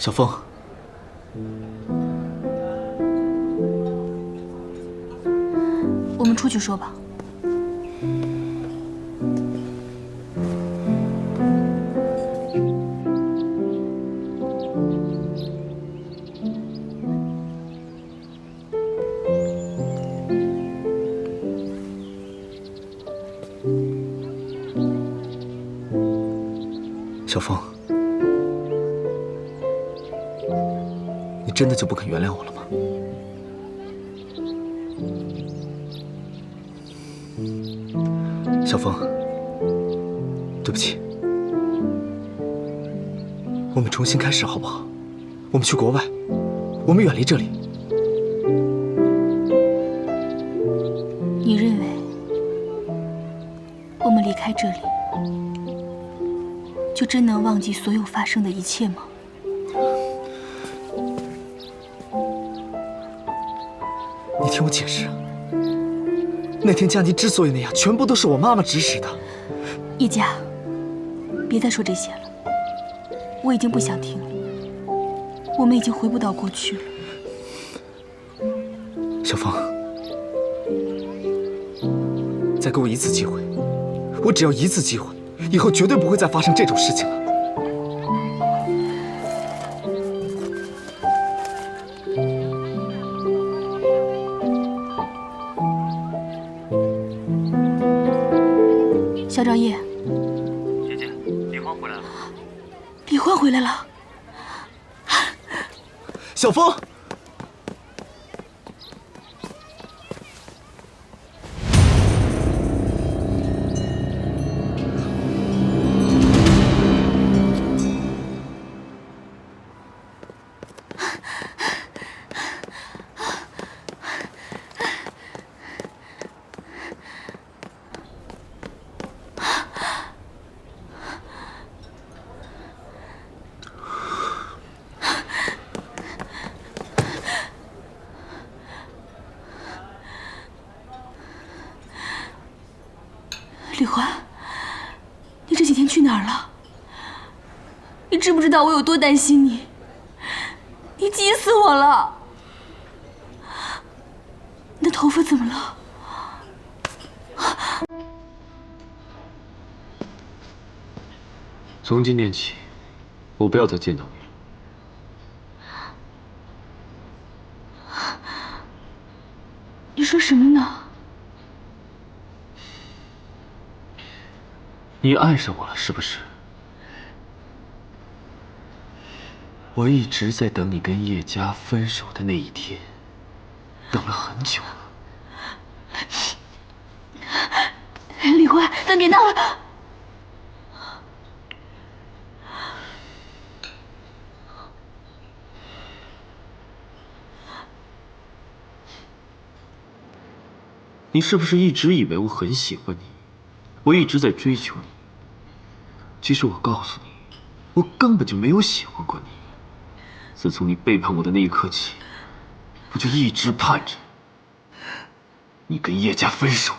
小风，我们出去说吧。小风，你真的就不肯原谅我了吗？小风，对不起，我们重新开始好不好？我们去国外，我们远离这里。你认为我们离开这里，就真能忘记所有发生的一切吗？你听我解释啊，那天佳妮之所以那样，全部都是我妈妈指使的。叶佳，别再说这些了，我已经不想听了。我们已经回不到过去了。小风，再给我一次机会，我只要一次机会，以后绝对不会再发生这种事情了。小赵叶，姐姐，李欢回来了。李欢回来了。小风，李欢，你这几天去哪儿了？你知不知道我有多担心你？你急死我了！你的头发怎么了？从今天起，我不要再见到你了。你说什么呢？你爱上我了是不是？我一直在等你跟叶佳分手的那一天，等了很久了。李欢，咱别闹了。你是不是一直以为我很喜欢你？我一直在追求你。其实我告诉你，我根本就没有喜欢过你。自从你背叛我的那一刻起，我就一直盼着你跟叶佳分手。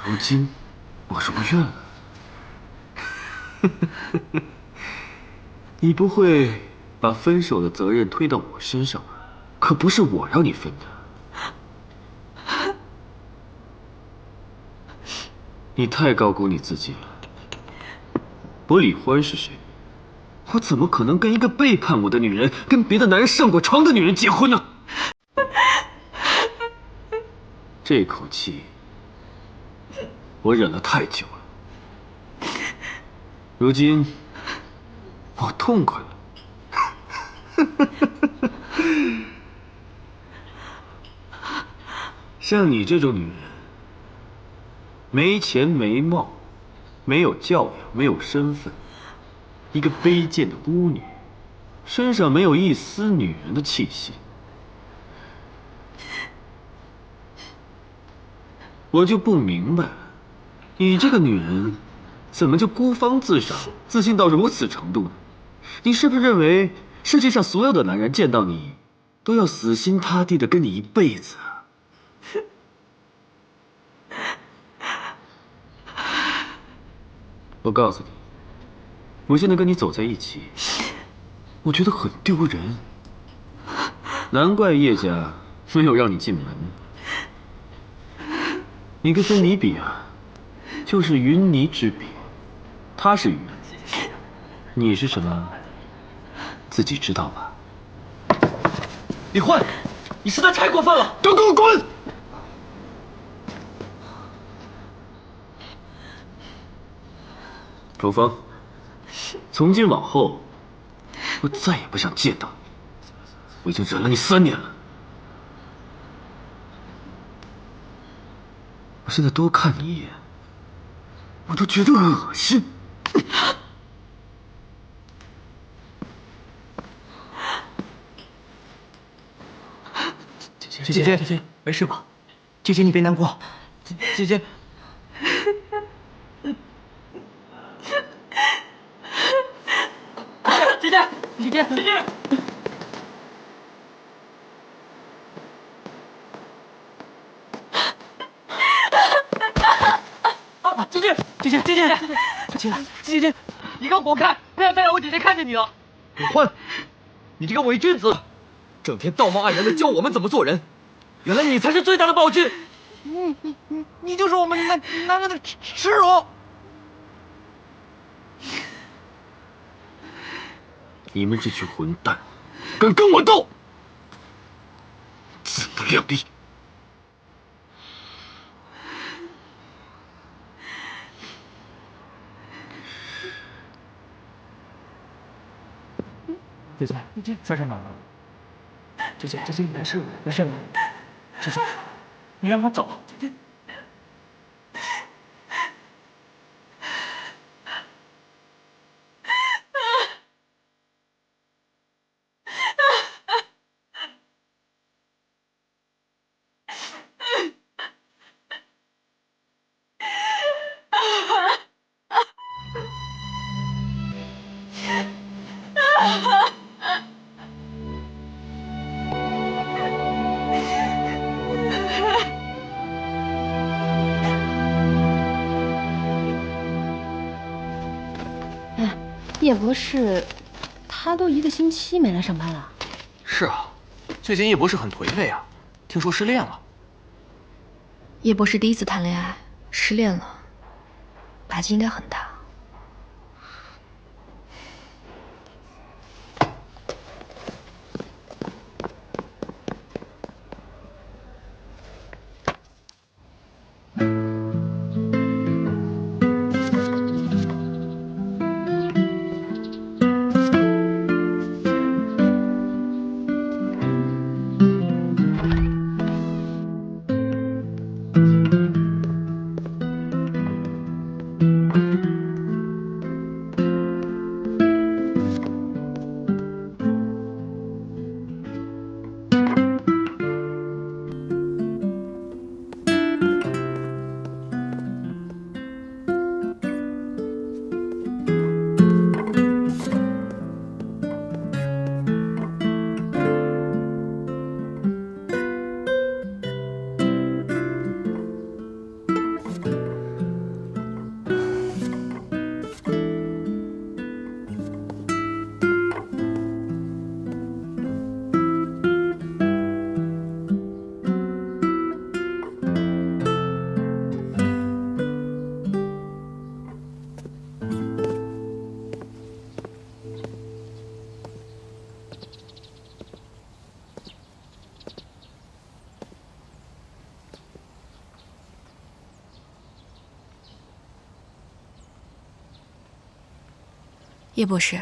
如今我如愿了。你不会把分手的责任推到我身上吧？可不是我让你分的。你太高估你自己了。我李欢是谁？我怎么可能跟一个背叛我的女人、跟别的男人上过床的女人结婚呢？这口气我忍了太久了，如今我痛快了。像你这种女人，没钱没貌，没有教养，没有身份，一个卑贱的巫女，身上没有一丝女人的气息。我就不明白，你这个女人，怎么就孤芳自赏，自信到如此程度呢？你是不是认为世界上所有的男人见到你，都要死心塌地的跟你一辈子啊？我告诉你，我现在跟你走在一起，我觉得很丢人。难怪叶家没有让你进门。你跟芬妮比啊，就是云泥之别。她是云，你是什么？自己知道吧？李焕，你实在太过分了！都给我滚！楚风，从今往后，我再也不想见到你。我已经忍了你3年了，我现在多看你一眼，我都觉得恶心。姐姐，没事吧？姐姐，你别难过。姐姐，姐姐。姐姐，你给我滚开！不要再让我姐姐看见你了。李焕，你这个伪君子，整天道貌岸然的教我们怎么做人，原来你才是最大的暴君。你就是我们男人的耻辱。你们这群混蛋，敢跟我斗，自不量力！姐姐，发生哪了？姐姐，你没事吗？姐姐，你让他走。姐姐。叶博士，他都1个星期没来上班了。是啊，最近叶博士很颓废啊，听说失恋了。叶博士第1次谈恋爱，失恋了，打击应该很大。叶博士，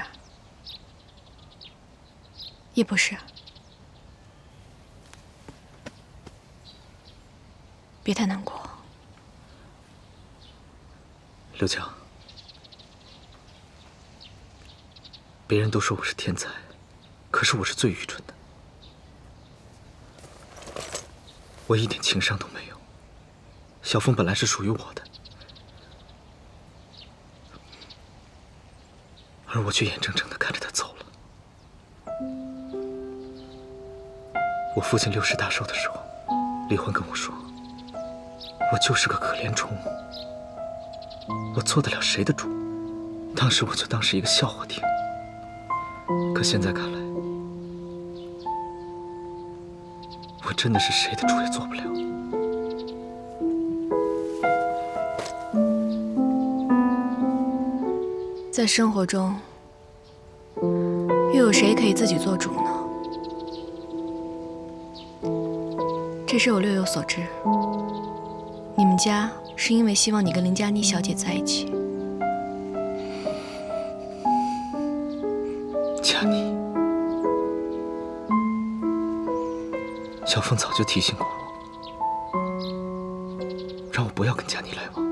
叶博士，别太难过。刘强，别人都说我是天才，可是我是最愚蠢的。我一点情商都没有。小凤本来是属于我的，而我却眼睁睁地看着他走了。我父亲60大寿的时候，李焕跟我说，我就是个可怜虫，我做得了谁的主？当时我就当是一个笑话听。可现在看来，我真的是谁的主也做不了。在生活中，又有谁可以自己做主呢？这事我略有所知。你们家是因为希望你跟林佳妮小姐在一起。佳妮，小凤早就提醒过我，让我不要跟佳妮来往。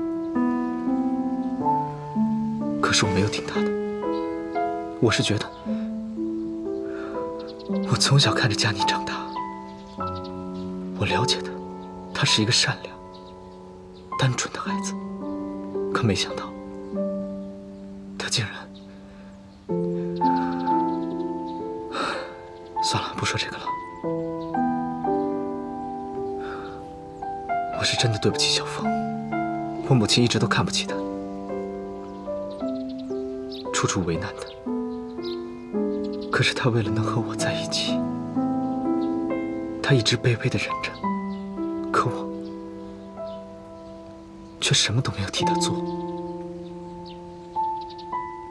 可是我没有听她的，我是觉得，我从小看着佳妮长大，我了解她，她是一个善良、单纯的孩子。可没想到，她竟然……算了，不说这个了。我是真的对不起小凤，我母亲一直都看不起她，处处为难她。可是她为了能和我在一起，她一直卑微的忍着。可我却什么都没有替她做，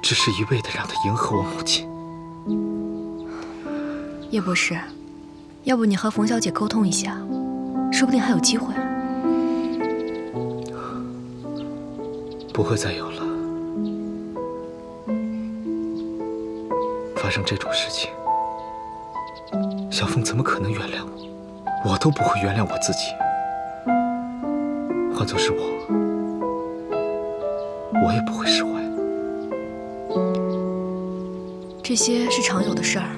只是一味的让她迎合我母亲。叶博士，要不你和冯小姐沟通一下，说不定还有机会。不会再有了。发生这种事情，小凤怎么可能原谅我？我都不会原谅我自己。换作是我也不会释怀。这些是常有的事儿，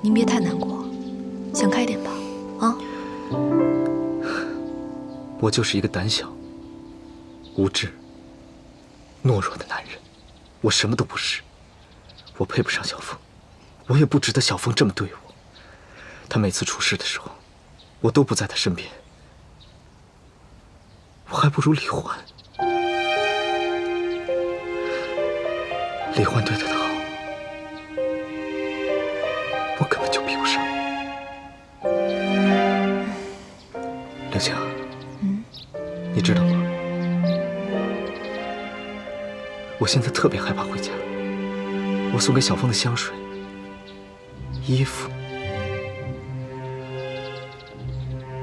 您别太难过，想开点吧，啊？我就是一个胆小、无知、懦弱的男人，我什么都不是。我配不上小凤，我也不值得小凤这么对我。她每次出事的时候，我都不在她身边，我还不如李欢。李欢对她的好，我根本就比不上。刘强，你知道吗？我现在特别害怕回家。我送给小凤的香水、衣服，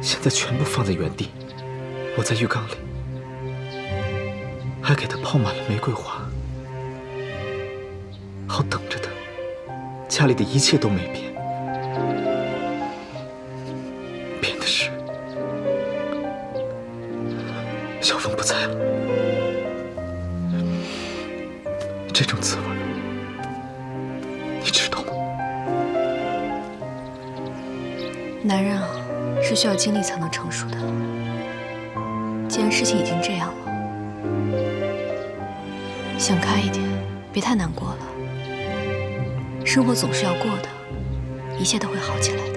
现在全部放在原地。我在浴缸里还给她泡满了玫瑰花，好等着她。家里的一切都没变，变的是小凤不在了。这种滋味，你知道吗？男人啊，是需要经历才能成熟的。既然事情已经这样了，想开一点，别太难过了。生活总是要过的，一切都会好起来的。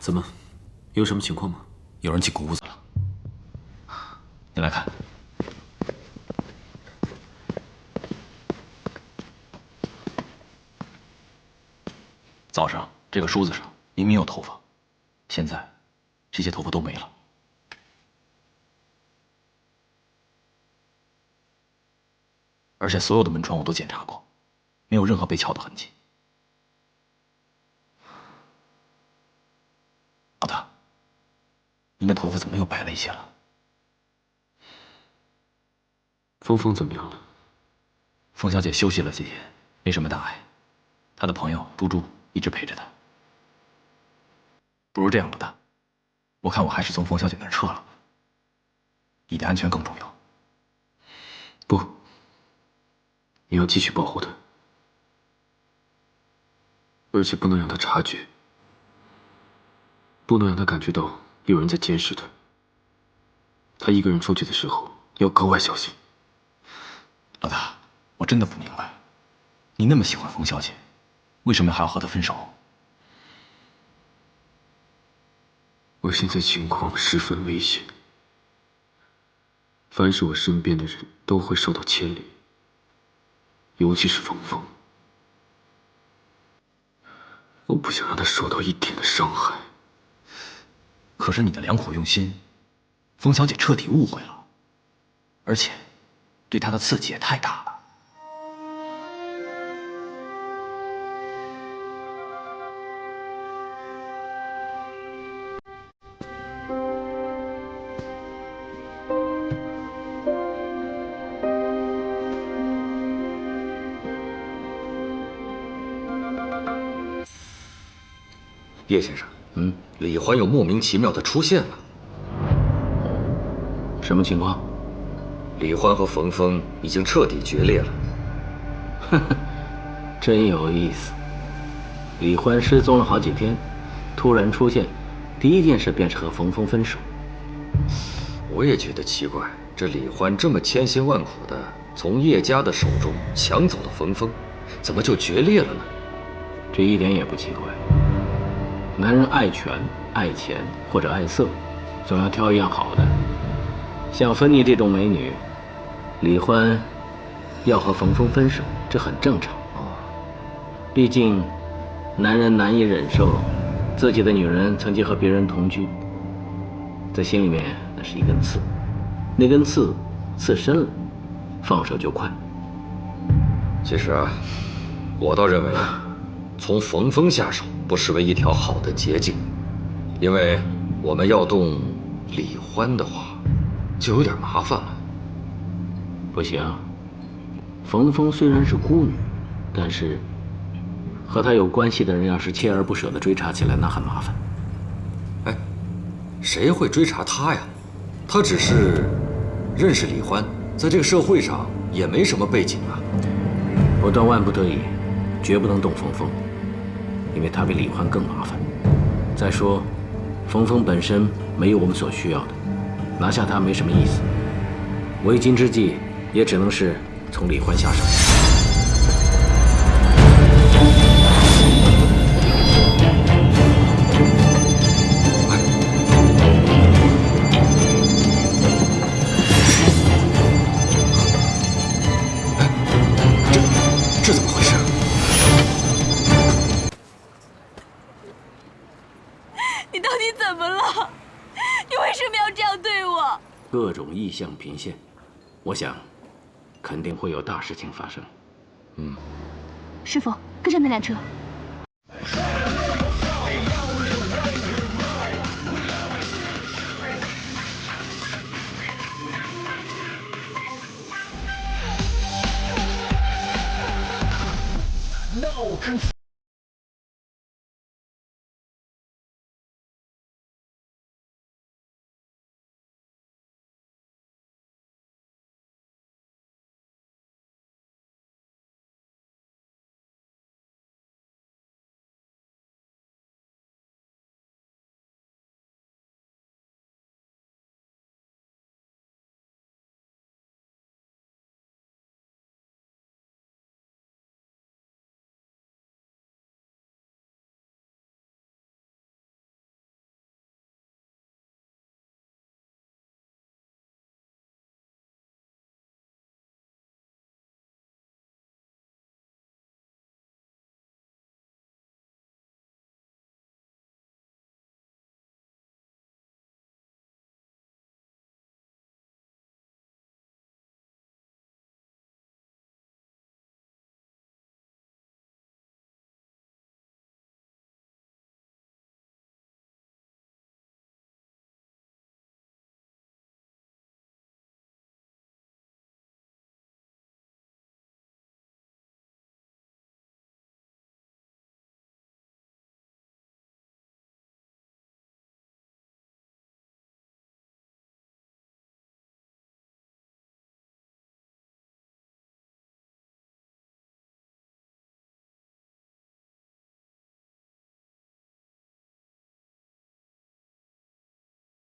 怎么，有什么情况吗？有人进屋子了，你来看。早上这个梳子上明明有头发，现在这些头发都没了。而且所有的门窗我都检查过，没有任何被撬的痕迹。老大，您的头发怎么又白了一些了？峰峰怎么样了？凤小姐休息了几天，没什么大碍。她的朋友猪猪一直陪着她。不如这样，老大，我看我还是从凤小姐那儿撤了，你的安全更重要。不，你要继续保护她，而且不能让她察觉，不能让她感觉到有人在监视她。她一个人出去的时候要格外小心。老大，我真的不明白，你那么喜欢冯小姐，为什么还要和她分手？我现在情况十分危险，凡是我身边的人都会受到牵连，尤其是峰峰。我不想让他受到一点的伤害。可是你的良苦用心，冯小姐彻底误会了，而且对她的刺激也太大了。叶先生，李欢又莫名其妙的出现了。什么情况？李欢和冯峰已经彻底决裂了。呵呵，真有意思。李欢失踪了好几天，突然出现，第一件事便是和冯峰分手。我也觉得奇怪，这李欢这么千辛万苦的从叶家的手中抢走了冯峰，怎么就决裂了呢？这一点也不奇怪。男人爱权、爱钱或者爱色，总要挑一样好的。像芬妮这种美女，李欢要和冯峰分手，这很正常。毕竟，男人难以忍受自己的女人曾经和别人同居，在心里面那是一根刺，那根刺刺深了，放手就快。其实啊，我倒认为从冯峰下手不失为一条好的捷径，因为我们要动李欢的话，就有点麻烦了。不行，冯峰虽然是孤女，但是和她有关系的人要是锲而不舍地追查起来，那很麻烦。哎，谁会追查他呀？他只是认识李欢，在这个社会上也没什么背景啊。我到万不得已，绝不能动冯峰，因为他比李欢更麻烦。再说，冯峰本身没有我们所需要的，拿下他没什么意思。为今之计，也只能是从李欢下手。这怎么回事？你到底怎么了？你为什么要这样对我？各种异象频现，我想，肯定会有大事情发生。师傅，跟上那辆车。